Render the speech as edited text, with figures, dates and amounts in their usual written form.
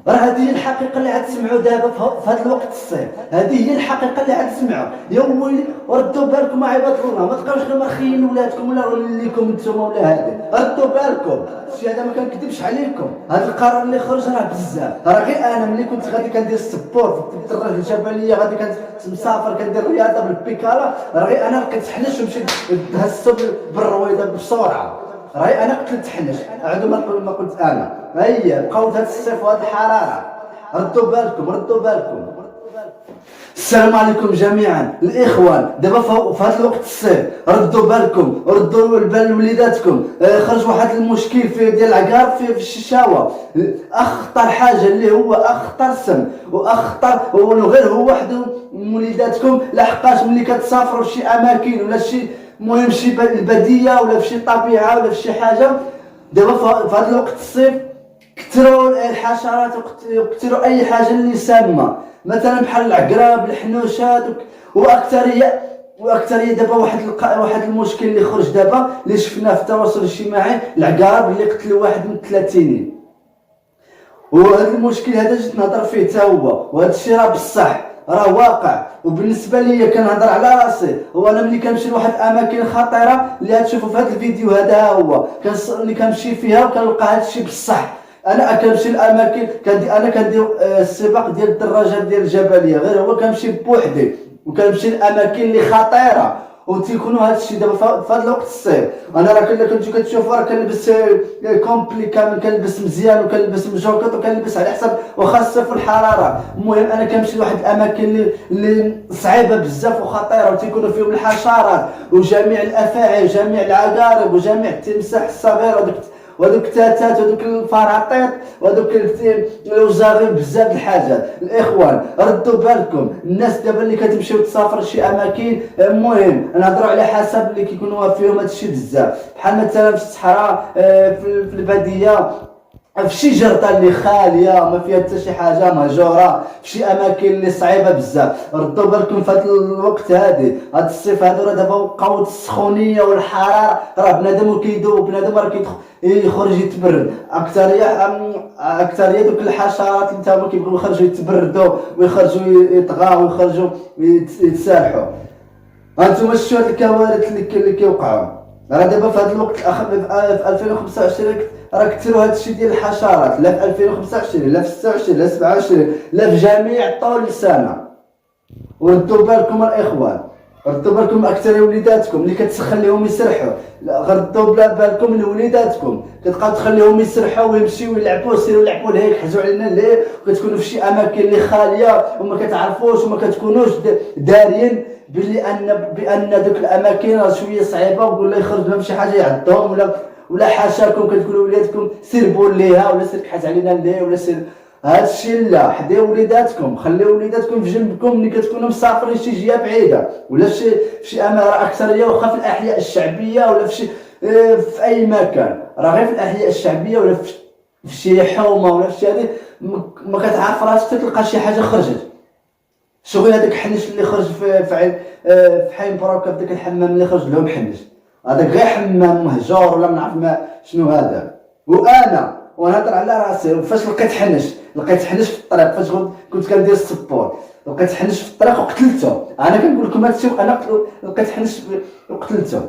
راه هذه هي الحقيقه اللي عاد تسمعوا دابا في هذا الوقت الصيف. هذه هي الحقيقه اللي عاد تسمعوا. يا ويلي ردوا بالكم عباد الله، ما تبقاوش غير مرخيين ولادكم ولا ليكم نتوما ولا هذا. ردوا بالكم، الشيء هذا ما كنكذبش عليكم. هذا القرار اللي خرج راه بزاف. راه غير انا ملي كنت غادي كندير السبور في الدراجه الجبليه، غادي كنت مسافر كندير رياضه بالبيكالا، راه غير انا لقيت حنش ومشيت دهزتو بالرويضه بسرعه. راهي انا قلت تحنش عاد ما قلت انا. هيا بقاو هذا الصيف وهذه الحراره. ردوا بالكم ردوا بالكم. السلام عليكم جميعا الاخوان. دابا في هذا الوقت الصيف ردوا بالكم، ردوا البال لوليداتكم. خرج واحد المشكل في ديال العقار في الششاوه. اخطر حاجه اللي هو اخطر سم واخطر وغير هو وحده وليداتكم. لحقاش ملي كتسافروا لشي اماكن ولا شي المهم شي البديه ولا في شي طبيعه ولا في شي حاجه، دابا في هذا الوقت الصيف كثروا الحشرات وكثروا اي حاجه اللي سامه، مثلا بحال العقرب الحنوشات واكثريه دابا واحد المشكل اللي خرج دابا اللي شفناه في التواصل الاجتماعي، العقارب اللي قتلوا واحد من 30. وهذا المشكل هذا جيت نهضر فيه حتى هو، وهذا الشيء راه بصح راه واقع. وبالنسبه لي كنهضر على راسي، هو انا ملي كنمشي لواحد الاماكن خطيره اللي غتشوفوا في هذا الفيديو هذا هو اللي كنمشي فيها وكنلقى هذا الشيء بصح. انا كنمشي الاماكن انا كندير السباق ديال الدراجات ديال الجبليه، غير هو كنمشي بوحدي وكنمشي الاماكن اللي خطيره وتيكونوا هذا الشيء دابا في هذا الوقت الصيف. انا راه كنتو كتشوفوا راه كنلبس كومبلي كامل، كنلبس مزيان وكنلبس مجوكط وكنلبس على حسب واخا الصيف والحراره. المهم انا كنمشي لواحد الاماكن اللي صعيبه بزاف وخطيره وتيكونوا فيهم الحشرات وجميع الافاعي وجميع العقارب وجميع التمساح الصغير ودوك التاتات ودوك الفراطيط ودوك الوزاغي بزاف الحاجات. الاخوان ردوا بالكم، الناس دابا اللي كتمشيو تسافر لشي اماكن، المهم نهضروا على حسب اللي كيكونوا فيهم هادشي بزاف، بحال مثلا في الصحراء في الباديه، في شي جرده اللي خاليه ما فيها حتى شي حاجه مهجوره، في شي اماكن اللي صعيبه بزاف. ردوا بالكم في هذا الوقت هذا الصيف هذا راه دابا بقاو السخونيه والحراره، راه بنادم كيذوب، بنادم راه يخرج يتبرد. اكثريه دوك الحشرات اللي تما كيبغيو يخرجوا يتبردوا ويخرجوا يطغاو ويخرجوا يتسالحوا. هانتوما شفتوا هاد الكوارث اللي كيوقعوا. راه دابا في هذا الوقت في 2025 راه كثروا هذا الشيء ديال الحشرات، لا في 2025 لا في 26 لا 27 لا في جميع طول السنه. وردوا بالكم الاخوان، ردوا بالكم اكثر وليداتكم اللي كتخليهم يسرحوا، ردوا بالكم لوليداتكم كتبقاو تخليهم يسرحوا ويمشيو يلعبوا يسيروا يلعبوا لهيك يحجوا علينا ليه، وكتكونوا في شي اماكن اللي خاليه وما كتعرفوش وما كتكونوش دارين بان دوك الاماكن راه شويه صعيبه، ولا يخرج لهم شي حاجه يعضهم ولا حاشاكم كتقولوا وليداتكم سير ليها ولا سير كحات علينا ليه ولا سير هذا الشيء. لا، حداو وليداتكم، خليو وليداتكم في جنبكم ملي كتكونوا مسافرين شي جهه بعيده ولا في شي اماكن اكثريه، واخا في الاحياء الشعبيه ولا في اي مكان، راه غير في الاحياء الشعبيه ولا في شي حومه ولا في شي هذه ما كتعرف راسك تلقى شي حاجه خرجت. شغل هذاك الحنش اللي خرج في حي مبروكه في ذاك الحمام اللي خرج لهم حنش، هذاك غير حمام مهجور ولا ما نعرف ما شنو هذا. وانا ونهضر على راسي، فاش لقيت حنش في الطريق، فاش كنت كندير السبور لقيت حنش في الطريق وقتلته. انا كنقول لكم هادشي، انا لقيت حنش وقتلته.